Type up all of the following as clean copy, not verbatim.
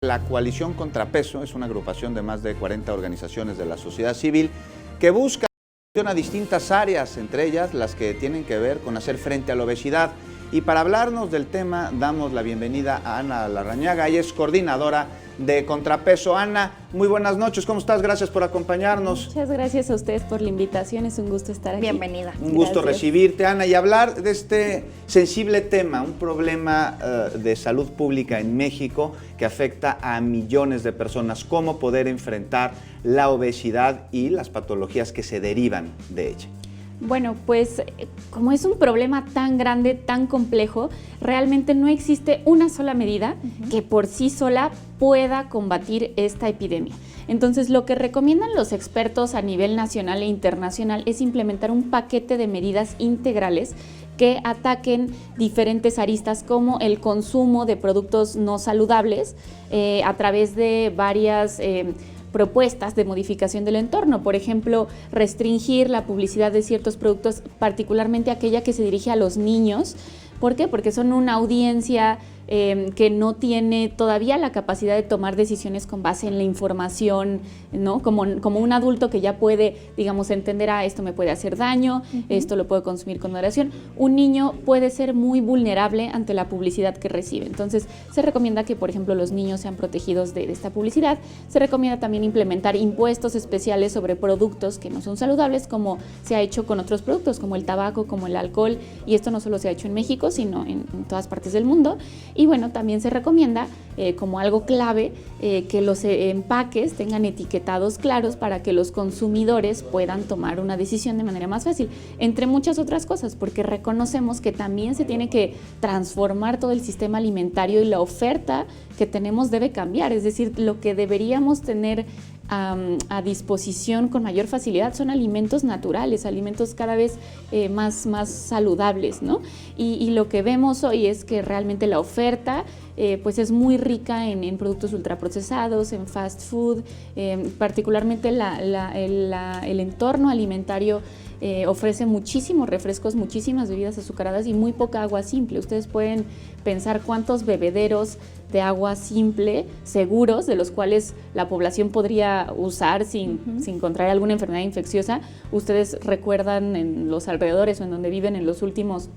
La Coalición Contrapeso es una agrupación de más de 40 organizaciones de la sociedad civil que busca a distintas áreas, entre ellas las que tienen que ver con hacer frente a la obesidad. Y para hablarnos del tema, damos la bienvenida a Ana Larrañaga, ella es coordinadora de Contrapeso. Ana, muy buenas noches, ¿cómo estás? Gracias por acompañarnos. Muchas gracias a ustedes por la invitación, es un gusto estar aquí. Bienvenida. Un gusto recibirte, Ana, y hablar de este sensible tema, un problema de salud pública en México que afecta a millones de personas, cómo poder enfrentar la obesidad y las patologías que se derivan de ella. Bueno, pues como es un problema tan grande, tan complejo, realmente no existe una sola medida que por sí sola pueda combatir esta epidemia. Entonces, lo que recomiendan los expertos a nivel nacional e internacional es implementar un paquete de medidas integrales que ataquen diferentes aristas como el consumo de productos no saludables a través de varias propuestas de modificación del entorno, por ejemplo, restringir la publicidad de ciertos productos, particularmente aquella que se dirige a los niños. ¿Por qué? Porque son una audiencia que no tiene todavía la capacidad de tomar decisiones con base en la información, ¿no? Como un adulto que ya puede, digamos, entender, esto me puede hacer daño, esto lo puedo consumir con moderación. Un niño puede ser muy vulnerable ante la publicidad que recibe. Entonces, se recomienda que, por ejemplo, los niños sean protegidos de esta publicidad. Se recomienda también implementar impuestos especiales sobre productos que no son saludables, como se ha hecho con otros productos, como el tabaco, como el alcohol, y esto no solo se ha hecho en México, sino en todas partes del mundo. Y bueno, también se recomienda como algo clave que los empaques tengan etiquetados claros para que los consumidores puedan tomar una decisión de manera más fácil, entre muchas otras cosas, porque reconocemos que también se tiene que transformar todo el sistema alimentario y la oferta que tenemos debe cambiar, es decir, lo que deberíamos tener a disposición con mayor facilidad son alimentos naturales, alimentos cada vez más saludables, ¿no? Y lo que vemos hoy es que realmente la oferta pues es muy rica en productos ultraprocesados, en fast food, particularmente el entorno alimentario ofrece muchísimos refrescos, muchísimas bebidas azucaradas y muy poca agua simple. Ustedes pueden pensar cuántos bebederos de agua simple seguros, de los cuales la población podría usar sin contraer alguna enfermedad infecciosa. Ustedes recuerdan en los alrededores o en donde viven en los últimos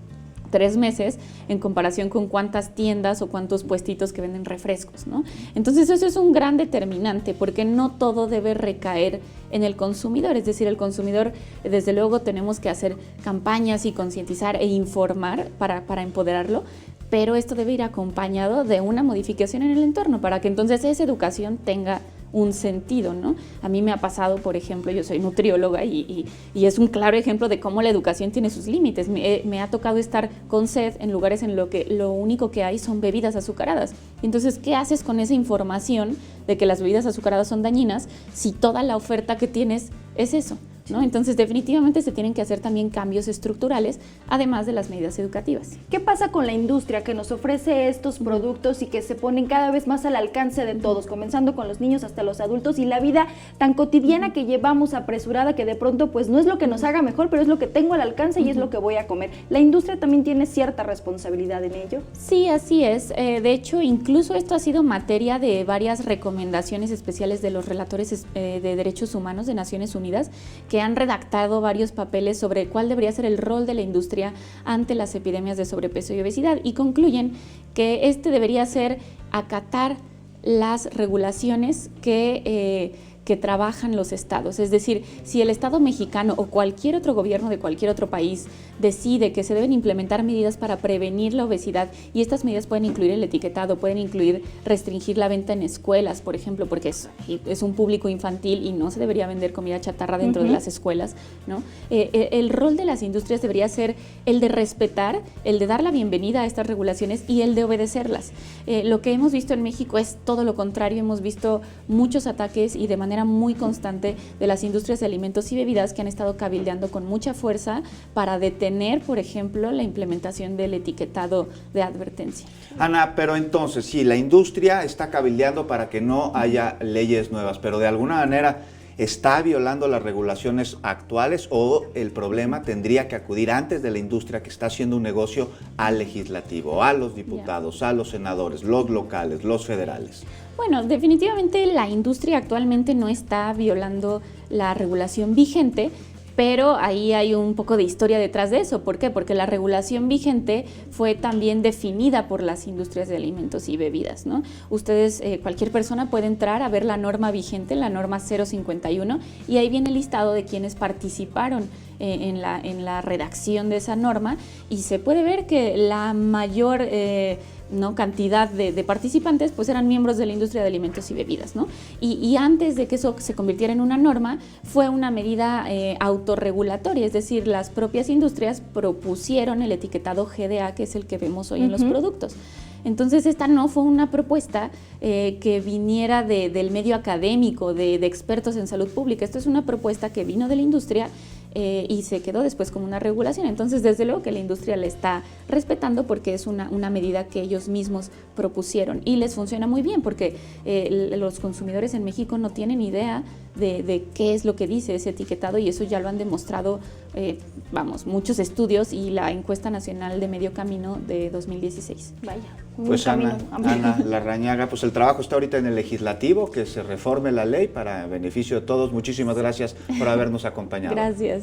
3 meses en comparación con cuántas tiendas o cuántos puestitos que venden refrescos, ¿no? Entonces eso es un gran determinante porque no todo debe recaer en el consumidor, es decir, el consumidor desde luego tenemos que hacer campañas y concientizar e informar para empoderarlo, pero esto debe ir acompañado de una modificación en el entorno para que entonces esa educación tenga un sentido, ¿no? A mí me ha pasado, por ejemplo, yo soy nutrióloga y es un claro ejemplo de cómo la educación tiene sus límites. Me ha tocado estar con sed en lugares en los que lo único que hay son bebidas azucaradas. Entonces, ¿qué haces con esa información de que las bebidas azucaradas son dañinas si toda la oferta que tienes es eso, ¿no? Entonces, definitivamente se tienen que hacer también cambios estructurales, además de las medidas educativas. ¿Qué pasa con la industria que nos ofrece estos productos y que se ponen cada vez más al alcance de todos, comenzando con los niños hasta los adultos y la vida tan cotidiana que llevamos apresurada que de pronto pues no es lo que nos haga mejor, pero es lo que tengo al alcance y es lo que voy a comer? ¿La industria también tiene cierta responsabilidad en ello? Sí, así es. De hecho, incluso esto ha sido materia de varias recomendaciones especiales de los relatores de derechos humanos de Naciones Unidas, que han redactado varios papeles sobre cuál debería ser el rol de la industria ante las epidemias de sobrepeso y obesidad y concluyen que este debería ser acatar las regulaciones que trabajan los estados. Es decir, si el Estado mexicano o cualquier otro gobierno de cualquier otro país decide que se deben implementar medidas para prevenir la obesidad, y estas medidas pueden incluir el etiquetado, pueden incluir restringir la venta en escuelas, por ejemplo, porque es un público infantil y no se debería vender comida chatarra dentro de las escuelas, ¿no? El rol de las industrias debería ser el de respetar, el de dar la bienvenida a estas regulaciones y el de obedecerlas. Lo que hemos visto en México es todo lo contrario. Hemos visto muchos ataques y de manera muy constante de las industrias de alimentos y bebidas que han estado cabildeando con mucha fuerza para detener, por ejemplo, la implementación del etiquetado de advertencia. Ana, pero entonces, sí, la industria está cabildeando para que no haya leyes nuevas, pero de alguna manera ¿está violando las regulaciones actuales o el problema tendría que acudir antes de la industria que está haciendo un negocio al legislativo, a los diputados, a los senadores, los locales, los federales? Bueno, definitivamente la industria actualmente no está violando la regulación vigente, pero ahí hay un poco de historia detrás de eso. ¿Por qué? Porque la regulación vigente fue también definida por las industrias de alimentos y bebidas, ¿no? Ustedes, cualquier persona puede entrar a ver la norma vigente, la norma 051, y ahí viene el listado de quienes participaron en la redacción de esa norma, y se puede ver que la mayor cantidad de participantes pues eran miembros de la industria de alimentos y bebidas, ¿no? Y antes de que eso se convirtiera en una norma, fue una medida autorregulatoria, es decir, las propias industrias propusieron el etiquetado GDA, que es el que vemos hoy en los productos. Entonces, esta no fue una propuesta que viniera del medio académico, de expertos en salud pública. Esto es una propuesta que vino de la industria y se quedó después como una regulación. Entonces, desde luego que la industria la está respetando porque es una medida que ellos mismos propusieron y les funciona muy bien porque los consumidores en México no tienen idea de qué es lo que dice ese etiquetado, y eso ya lo han demostrado, muchos estudios y la encuesta nacional de Medio Camino de 2016. Vaya. Pues Ana Larrañaga, pues el trabajo está ahorita en el legislativo, que se reforme la ley para beneficio de todos. Muchísimas gracias por habernos acompañado. Gracias.